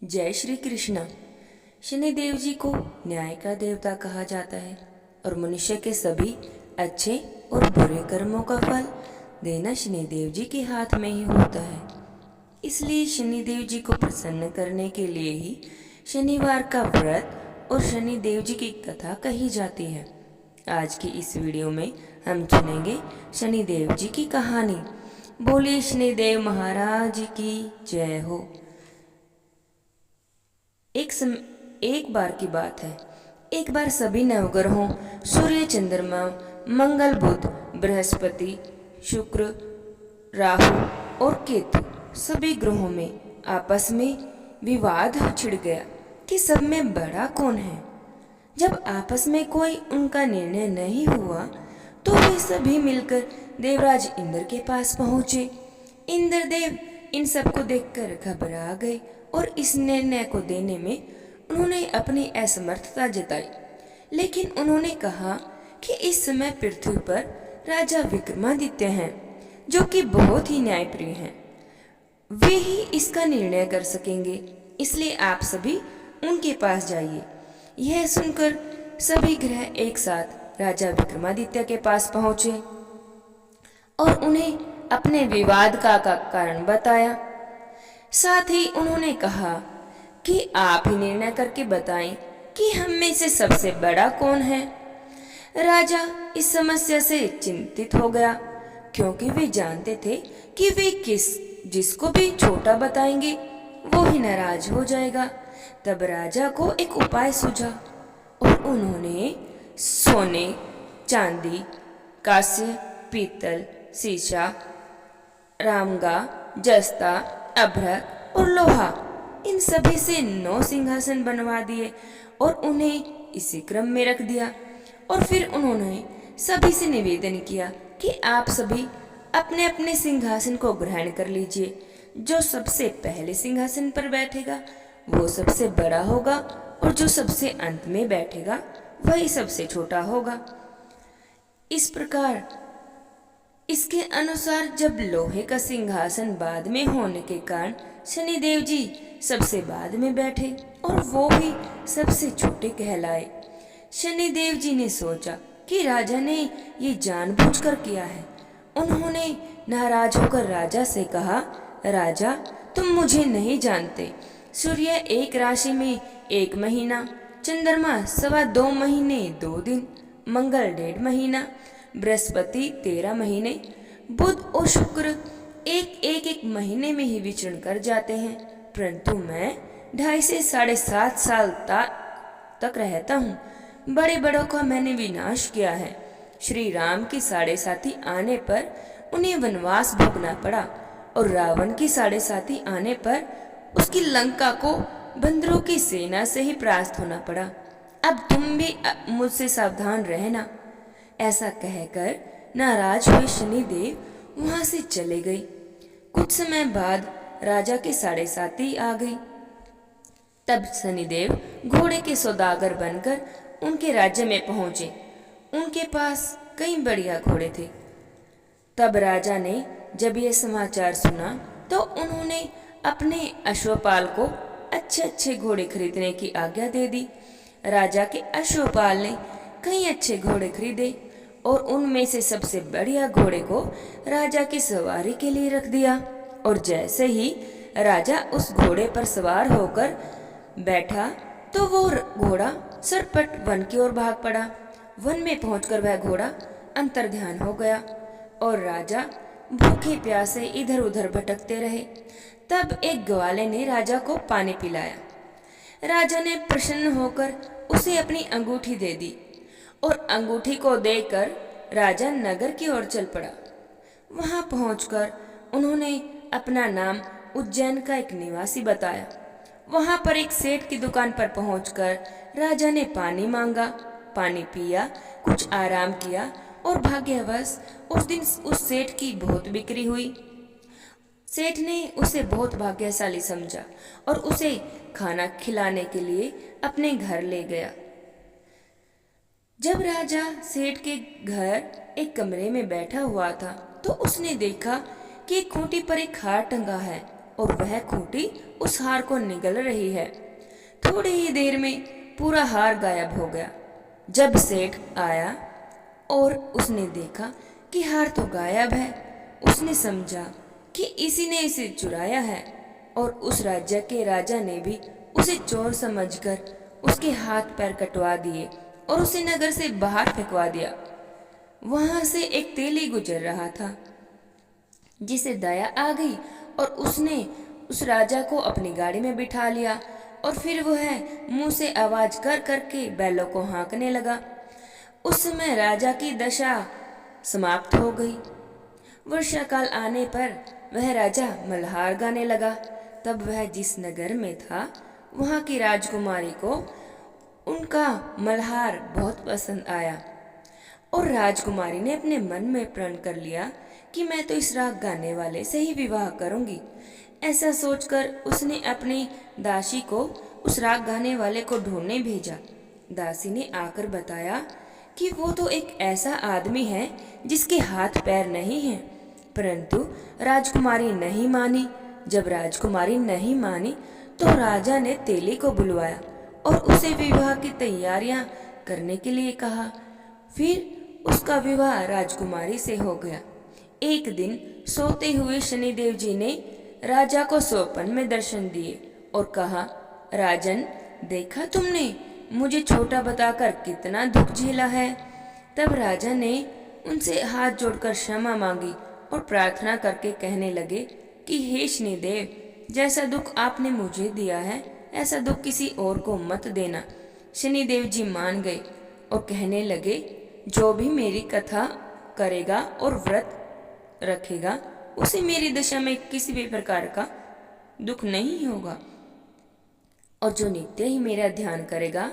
जय श्री कृष्ण। शनिदेव जी को न्याय का देवता कहा जाता है और मनुष्य के सभी अच्छे और बुरे कर्मों का फल देना शनिदेव जी के हाथ में ही होता है। इसलिए शनिदेव जी को प्रसन्न करने के लिए ही शनिवार का व्रत और शनिदेव जी की कथा कही जाती है। आज की इस वीडियो में हम सुनेंगे शनिदेव जी की कहानी। बोलिए शनिदेव महाराज की जय हो। एक बार की बात है। एक बार सभी नवग्रहों सूर्य, चंद्रमा, मंगल, बुध, बृहस्पति, शुक्र, राहु और केतु सभी ग्रहों में आपस में विवाद छिड़ गया कि सब में बड़ा कौन है। जब आपस में कोई उनका निर्णय नहीं हुआ तो वे सभी मिलकर देवराज इंद्र के पास पहुंचे। इंद्रदेव इन सबको देखकर घबरा गए और इस निर्णय को देने में उन्होंने अपनी असमर्थता जताई। लेकिन उन्होंने कहा कि इस समय पृथ्वी पर राजा विक्रमादित्य हैं, जो कि बहुत ही न्यायप्रिय हैं। वे ही इसका निर्णय कर सकेंगे, इसलिए आप सभी उनके पास जाइए। यह सुनकर सभी ग्रह एक साथ राजा विक्रमादित्य के पास पहुंचे और उन्हें अपने विवाद का कारण बताया। साथ ही उन्होंने कहा कि आप ही निर्णय करके बताएं कि हम में से सबसे बड़ा कौन है। राजा इस समस्या से चिंतित हो गया, क्योंकि वे जानते थे कि वे जिसको भी छोटा बताएंगे वो ही नाराज हो जाएगा। तब राजा को एक उपाय सूझा और उन्होंने सोने, चांदी, कांस्य, पीतल, शीशा, रामगा, जस्ता, अभ्रक और लोहा, इन सभी से 9 सिंहासन बनवा दिए और उन्हें इसी क्रम में रख दिया। और फिर उन्होंने सभी से निवेदन किया कि आप सभी अपने अपने सिंहासन को ग्रहण कर लीजिए। जो सबसे पहले सिंहासन पर बैठेगा वो सबसे बड़ा होगा और जो सबसे अंत में बैठेगा वही सबसे छोटा होगा। इस प्रकार इसके अनुसार जब लोहे का सिंहासन बाद में होने के कारण शनिदेव जी सबसे बाद में बैठे और वो भी सबसे छोटे कहलाए। शनिदेव जी ने सोचा कि राजा ने ये जानबूझकर किया है। उन्होंने नाराज होकर राजा से कहा, राजा तुम मुझे नहीं जानते। सूर्य एक राशि में 1 महीना, चंद्रमा 2.25 महीने 2 दिन, मंगल 1.5 महीना, बृहस्पति 13 महीने, बुध और शुक्र एक महीने में ही विचरण कर जाते हैं, परंतु मैं 2.5 से 7.5 साल तक रहता हूँ। बड़े बड़ों का मैंने विनाश किया है। श्री राम की 7.5 आने पर उन्हें वनवास भोगना पड़ा और रावण की 7.5 आने पर उसकी लंका को बंदरों की सेना से ही परास्त होना पड़ा। अब तुम भी मुझसे सावधान रहना। ऐसा कहकर नाराज हुए शनिदेव वहां से चले गए। कुछ समय बाद राजा की 7.5 आ गई। तब शनिदेव घोड़े के सौदागर बनकर उनके राज्य में पहुंचे। उनके पास कई बढ़िया घोड़े थे। तब राजा ने जब यह समाचार सुना तो उन्होंने अपने अश्वपाल को अच्छे अच्छे घोड़े खरीदने की आज्ञा दे दी। राजा के अश्वपाल ने कई अच्छे घोड़े खरीदे और उनमें से सबसे बढ़िया घोड़े को राजा की सवारी के लिए रख दिया। और जैसे ही राजा उस घोड़े पर सवार होकर बैठा तो वो घोड़ा सरपट वन की ओर भाग पड़ा। वन में पहुंचकर वह घोड़ा अंतर्ध्यान हो गया और राजा भूखे प्यासे इधर उधर भटकते रहे। तब एक ग्वाले ने राजा को पानी पिलाया। राजा ने प्रसन्न होकर उसे अपनी अंगूठी दे दी और अंगूठी को देकर राजा नगर की ओर चल पड़ा। वहां पहुंचकर उन्होंने अपना नाम उज्जैन का एक निवासी बताया। वहां पर एक सेठ की दुकान पर पहुंचकर राजा ने पानी मांगा, पानी पिया, कुछ आराम किया और भाग्यवश उस दिन उस सेठ की बहुत बिक्री हुई। सेठ ने उसे बहुत भाग्यशाली समझा और उसे खाना खिलाने के लिए अपने घर ले गया। जब राजा सेठ के घर एक कमरे में बैठा हुआ था तो उसने देखा कि एक खूंटी पर एक हार टंगा है और वह खूंटी उस हार को निगल रही है। थोड़ी ही देर में पूरा हार गायब हो गया। जब सेठ आया और उसने देखा कि हार तो गायब है, उसने समझा कि इसी ने इसे चुराया है और उस राज्य के राजा ने भी उसे चोर समझकर उसके हाथ पैर कटवा दिए और उसे नगर से बाहर फेंकवा दिया। वहां से एक तेली गुजर रहा था, जिसे दया आ गई और उसने उस राजा को अपनी गाड़ी में बिठा लिया और फिर वह मुंह से आवाज कर करके बैलों को हाँकने लगा। उस समय राजा की दशा समाप्त हो गई। वर्षा काल आने पर वह राजा मल्हार गाने लगा। तब वह जिस नगर में था वहां की राजकुमारी को उनका मल्हार बहुत पसंद आया और राजकुमारी ने अपने मन में प्रण कर लिया कि मैं तो इस राग गाने वाले से ही विवाह करूंगी। ऐसा सोचकर उसने अपनी दासी को उस राग गाने वाले को ढूंढने भेजा। दासी ने आकर बताया कि वो तो एक ऐसा आदमी है जिसके हाथ पैर नहीं हैं। परंतु राजकुमारी नहीं मानी। जब राजकुमारी नहीं मानी तो राजा ने तेली को बुलवाया और उसे विवाह की तैयारियां करने के लिए कहा। फिर उसका विवाह राजकुमारी से हो गया। एक दिन सोते हुए शनिदेव जी ने राजा को स्वप्न में दर्शन दिए और कहा, राजन, देखा तुमने मुझे छोटा बताकर कितना दुख झेला है। तब राजा ने उनसे हाथ जोड़कर क्षमा मांगी और प्रार्थना करके कहने लगे कि हे शनिदेव, जैसा दुख आपने मुझे दिया है ऐसा दुख किसी और को मत देना। शनिदेव जी मान गए और कहने लगे, जो भी मेरी कथा करेगा और व्रत रखेगा उसे मेरी दशा में किसी भी प्रकार का दुख नहीं होगा, और जो नित्य ही मेरा ध्यान करेगा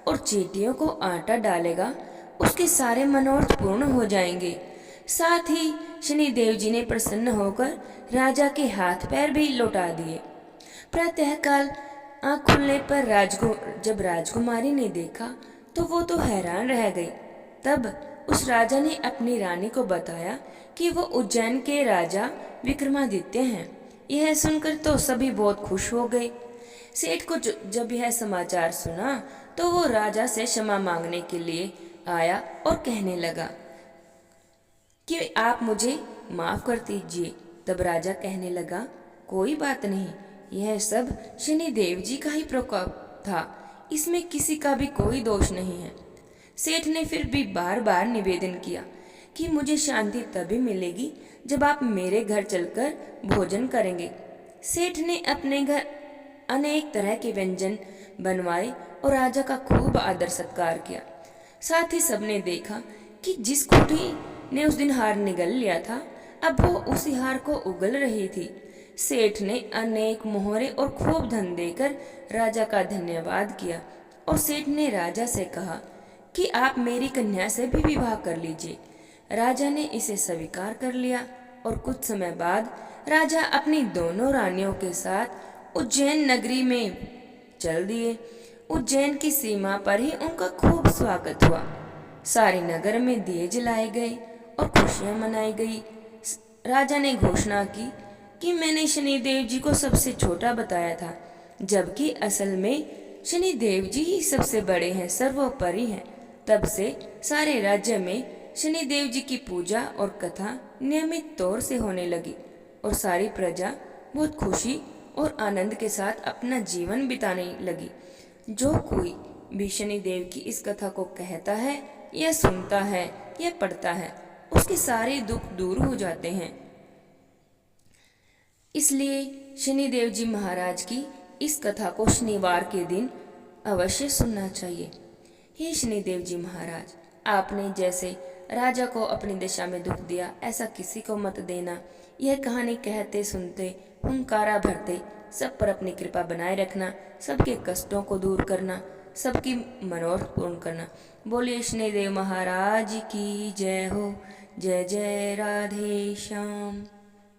और चींटियों को आटा डालेगा उसके सारे मनोरथ पूर्ण हो जाएंगे। साथ ही शनिदेव जी ने प्रसन्न होकर राजा के हाथ पैर भी लौटा दिए। प्रातःकाल आँख खुलने पर जब राजकुमारी ने देखा तो वो तो हैरान रह गई। तब उस राजा ने अपनी रानी को बताया कि वो उज्जैन के राजा विक्रमादित्य हैं। यह सुनकर तो सभी बहुत खुश हो गए। सेठ को जब यह समाचार सुना तो वो राजा से क्षमा मांगने के लिए आया और कहने लगा कि आप मुझे माफ कर दीजिए। तब राजा कहने लगा, कोई बात नहीं, यह सब शनिदेव जी का ही प्रकोप था, इसमें किसी का भी कोई दोष नहीं है। सेठ ने फिर भी बार बार निवेदन किया कि मुझे शांति तभी मिलेगी जब आप मेरे घर चलकर भोजन करेंगे। सेठ ने अपने घर अनेक तरह के व्यंजन बनवाए और राजा का खूब आदर सत्कार किया। साथ ही सबने देखा कि जिस खूंटी ने उस दिन हार निगल लिया था अब वो उसी हार को उगल रही थी। सेठ ने अनेक मोहरे और खूब धन देकर राजा का धन्यवाद किया और सेठ ने राजा से कहा कि आप मेरी कन्या से भी विवाह कर लीजिए। राजा ने इसे स्वीकार कर लिया और कुछ समय बाद राजा अपनी दोनों रानियों के साथ उज्जैन नगरी में चल दिए। उज्जैन की सीमा पर ही उनका खूब स्वागत हुआ। सारे नगर में दिए जलाए गए और खुशियां मनाई गई। राजा ने घोषणा की कि मैंने शनिदेव जी को सबसे छोटा बताया था, जबकि असल में शनिदेव जी ही सबसे बड़े हैं, सर्वोपरि हैं। तब से सारे राज्य में शनिदेव जी की पूजा और कथा नियमित तौर से होने लगी और सारी प्रजा बहुत खुशी और आनंद के साथ अपना जीवन बिताने लगी। जो कोई भी शनिदेव की इस कथा को कहता है या सुनता है या पढ़ता है उसके सारे दुख दूर हो जाते हैं। इसलिए शनिदेव जी महाराज की इस कथा को शनिवार के दिन अवश्य सुनना चाहिए। हे शनिदेव जी महाराज, आपने जैसे राजा को अपनी दशा में दुख दिया ऐसा किसी को मत देना। यह कहानी कहते सुनते हुंकारा भरते सब पर अपनी कृपा बनाए रखना, सबके कष्टों को दूर करना, सबकी मनोरथ पूर्ण करना। बोलिए शनिदेव महाराज की जय हो। जय जय राधे श्याम।